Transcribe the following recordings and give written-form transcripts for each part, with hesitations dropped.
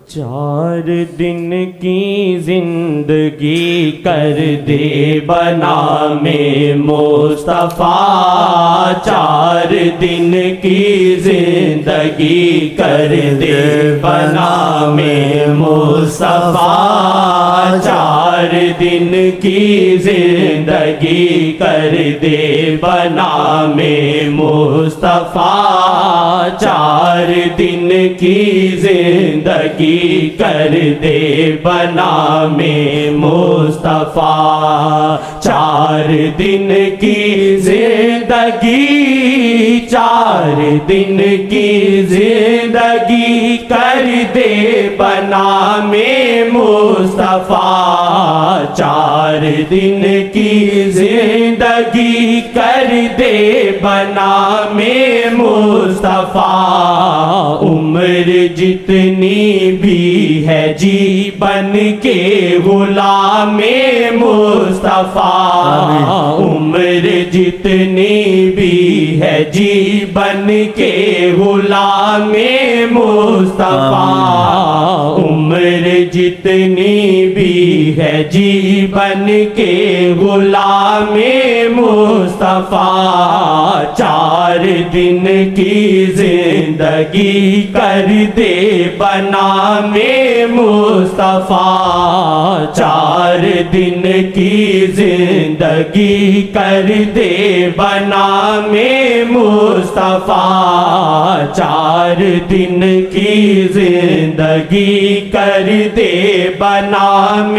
4 دن کی زندگی کر دے بنام مصطفیٰ، 4 دن کی زندگی کر دے بنام مصطفیٰ، 4 دن کی زندگی کر دے بنام مصطفیٰ، 4 دن کی زندگی کر دے بنام مصطفیٰ، 4 دن کی زندگی، 4 دن کی زندگی کر دے بنام مصطفیٰ، 4 دن کی زندگی کر دے بنام مصطفیٰ، عمر جتنی بھی ہے جی بن کے غلام مصطفیٰ، عمر جتنی بھی ہے جی بن کے غلام مصطفیٰ، عمر جتنی بھی ہے جی بن کے غلام مصطفیٰ، 4 دن کی زندگی کر دے بنام مصطفیٰ، 4 دن کی زندگی کر دے بنام مصطفیٰ، 4 دن کی زندگی کر دے بنام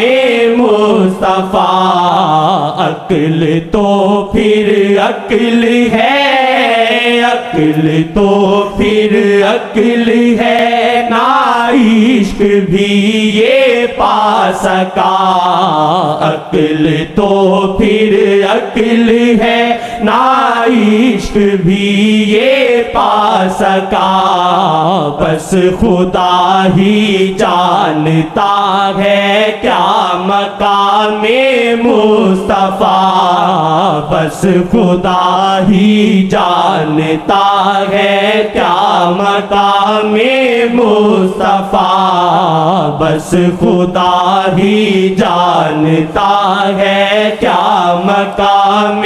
مصطفیٰ، عقل تو پھر عقل ہے، عقل تو پھر عقل ہے، نہ عشق بھی یہ پا سکا، عقل تو پھر عقل ہے، نہ عشق بھی یہ پا سکا، بس خدا ہی جانتا ہے کیا مقام مصطفیٰ، بس خدا ہی جانتا ہے کیا مقام مصطفیٰ، بس خدا ہی جانتا ہے کیا مقام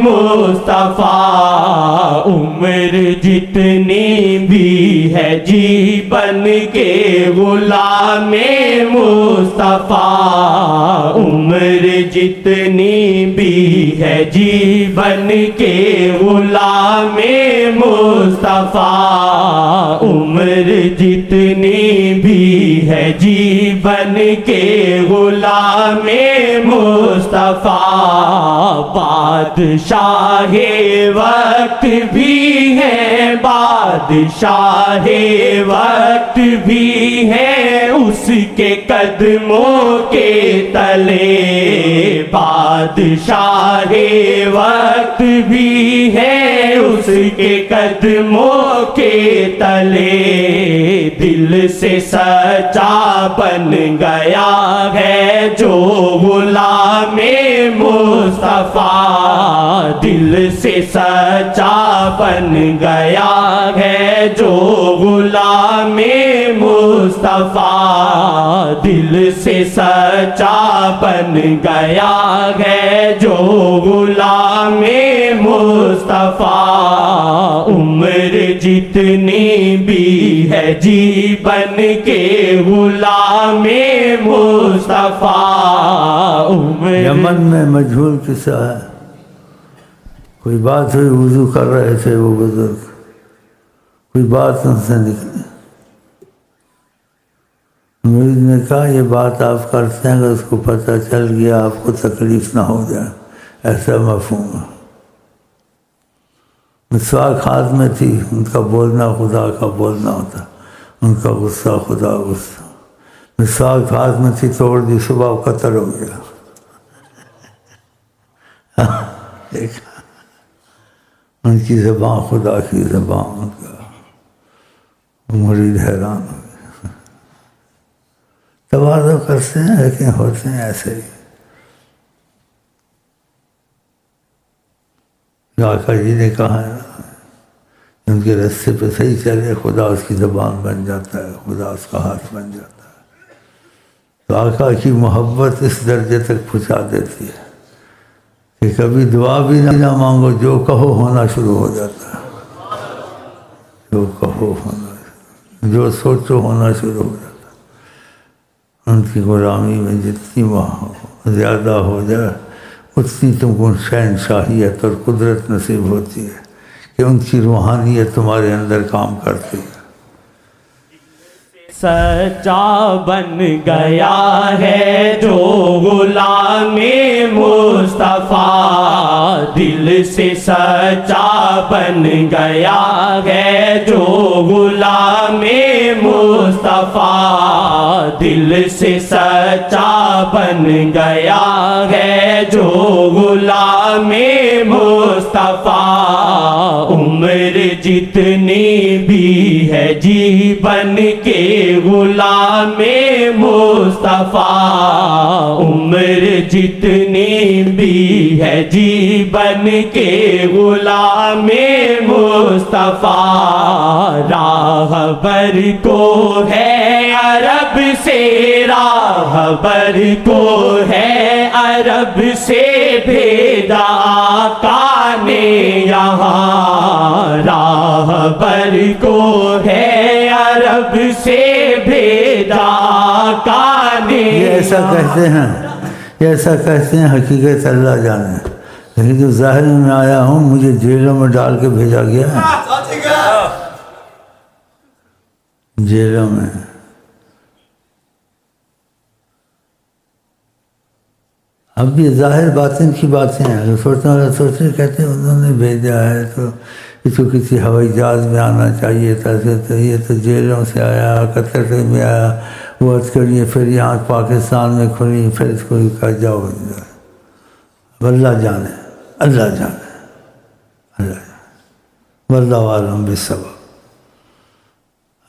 مصطفیٰ، عمر جتنی بھی ہے جی بن کے غلام مصطفیٰ، عمر جتنی بھی ہے جی بن کے غلام مصطفیٰ، عمر جتنی بھی ہے جی بن کے غلام مصطفیٰ، بادشاہ وقت بھی ہے، بادشاہ وقت بھی ہے، اس کے قدموں کے تلے، بادشاہ وقت بھی ہے، اس کے قدموں کے تلے، دل سے سچا بن گیا ہے جو غلام مصطفیٰ، دل سے سچا بن گیا ہے جو غلام مصطفیٰ، دل سے سچا بن گیا ہے جو غلام مصطفیٰ، عمر جتنی بھی ہے جی بن کے غلام مصطفیٰ، یمن میں مجہول قصہ ہے، کوئی بات ہوئی، وضو کر رہے تھے وہ بزرگ، کوئی بات ان سے نکلی، مرید نے کہا یہ بات آپ کرتے ہیں اگر اس کو پتہ چل گیا آپ کو تکلیف نہ ہو جائے، ایسا مفہوم ہے۔ مسواک ہاتھ میں تھی، ان کا بولنا خدا کا بولنا ہوتا، ان کا غصہ خدا غصہ، مسواک ہاتھ میں تھی، توڑ دی، صبح قتل ہو گیا، دیکھا ان کی زبان خدا کی زبان، ان کا مرید حیران ہو گیا۔ تواضع کرتے ہیں لیکن ہوتے ہیں ایسے ہی۔ آقا جی نے کہا ہے ان کے راستے پہ صحیح چلے، خدا اس کی زبان بن جاتا ہے، خدا اس کا ہاتھ بن جاتا ہے۔ تو آقا کی محبت اس درجے تک پہنچا دیتی ہے کہ کبھی دعا بھی نہ مانگو، جو کہو ہونا شروع ہو جاتا ہے، جو کہو ہونا، جو سوچو ہونا شروع ہو جاتا ہے۔ ان کی غلامی میں جتنی زیادہ ہو جائے اتنی تم کو شہنشاہیت اور قدرت نصیب ہوتی ہے کہ ان کی روحانیت تمہارے اندر کام کرتی ہے۔ سچا بن گیا ہے جو غلام مصطفیٰ، دل سے سچا بن گیا ہے جو غلام مصطفیٰ، دل سے سچا بن گیا ہے جو غلام مصطفیٰ، عمر جتنی بھی ہے جی بن کے غلام مصطفیٰ، عمر جتنی بھی ہے جی بن کے غلام مصطفیٰ، راہبر کو ہے عرب سے، راہبر کو ہے عرب سے بھیجا آقا نے یہاں، راہبر کو ہے عرب سے بھیجا آقا نے۔ یہ ایسا کہتے ہیں، یہ ایسا کہتے ہیں، حقیقت اللہ جانے، لیکن جو ظاہر میں آیا ہوں مجھے جیلوں میں ڈال کے بھیجا گیا ہے، جیلوں میں۔ اب یہ ظاہر باطن کی باتیں ہیں، اگر سوچنے والا سوچے، کہتے ہیں انہوں نے بھیجا ہے تو اس کو کسی ہوائی جہاز میں آنا چاہیے تھا، تو یہ تو جیلوں سے آیا، کترے میں آیا، وہ کریے، پھر یہاں پاکستان میں کھلی، پھر اس کو کہا جاؤ۔ اب اللہ جانے، اللہ جانے، اللہ جانے، واللہ عالم بالسبب۔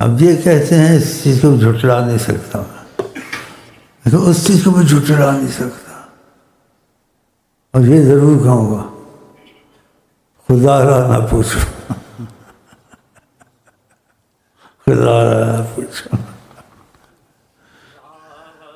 اب یہ کہتے ہیں اس چیز کو جھٹلا نہیں سکتا میں، لیکن اس چیز کو میں جھٹلا نہیں سکتا، اور یہ ضرور کہوں گا، خدا را نہ پوچھو، خدا را نہ پوچھو۔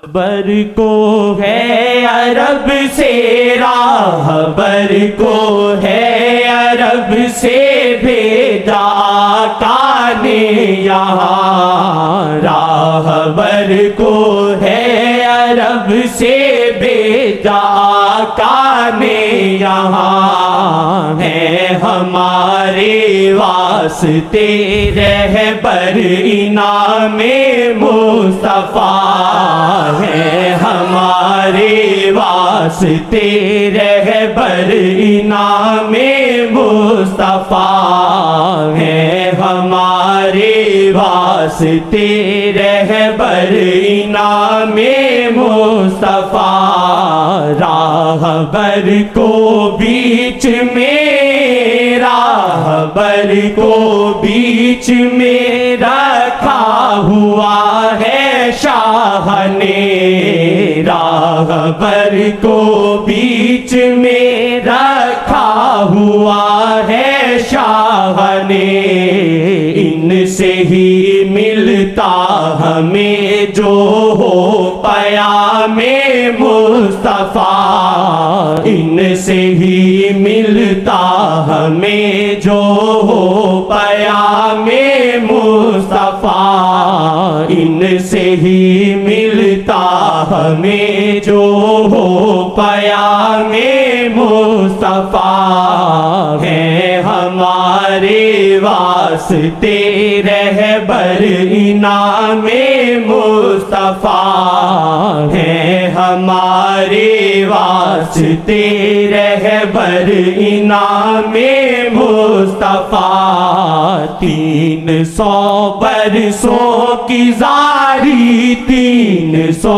راہبر کو ہے عرب سے، راہبر کو ہے عرب سے بھیجا آقا نے یہاں، راہبر کو ہے عرب سے بھیجا آقا نے یہاں، ہے ہمارے واسطے رہبر انعام مصطفیٰ، ہے ہمارے واسطے رہبر انعام مصطفیٰ، ہے ہمارے واسطے رہبر انعام مصطفیٰ، راہبر کو بیچ میں، راہبر کو بیچ میں رکھا ہوا ہے شاہ نے، راہبر کو بیچ میں رکھا ہوا ہے شاہ نے، ان سے ہی ملتا ہمیں جو ہو پیام مصطفیٰ، ان سے ہی ملتا ہمیں جو ہو پیام مصطفیٰ، ان سے ہی ملتا ہمیں جو ہو پیام مصطفیٰ، ہے ہمارے واسطے رہبر انعام مصطفیٰ، ہے ہمارے واسطے رہبر انعام مصطفیٰ، 300 برسوں کی زاری، 300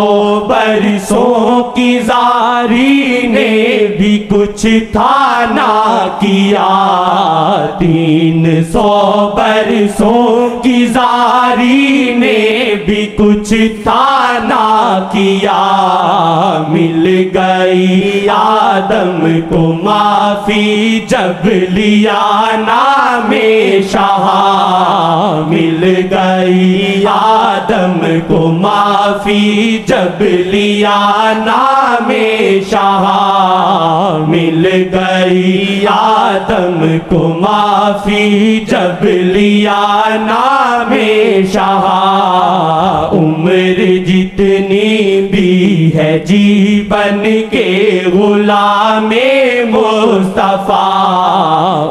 برسوں کی زاری نے بھی کچھ تھا نہ کیا، 300 برسوں کی زاری نے بھی کچھ تھا نہ کیا، مل گیا گئی آدم کو معافی جب لیا نام شاہ مل گئی آدم کو معافی جب لیا نام شاہ مل گئی آدم کو معافی جب لیا نام شاہ عمر جتنی بھی ہے جی بن کے غلام مصطفیٰ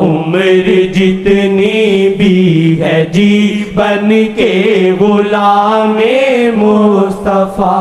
عمر جتنی بھی ہے جی بن کے غلام مصطفیٰ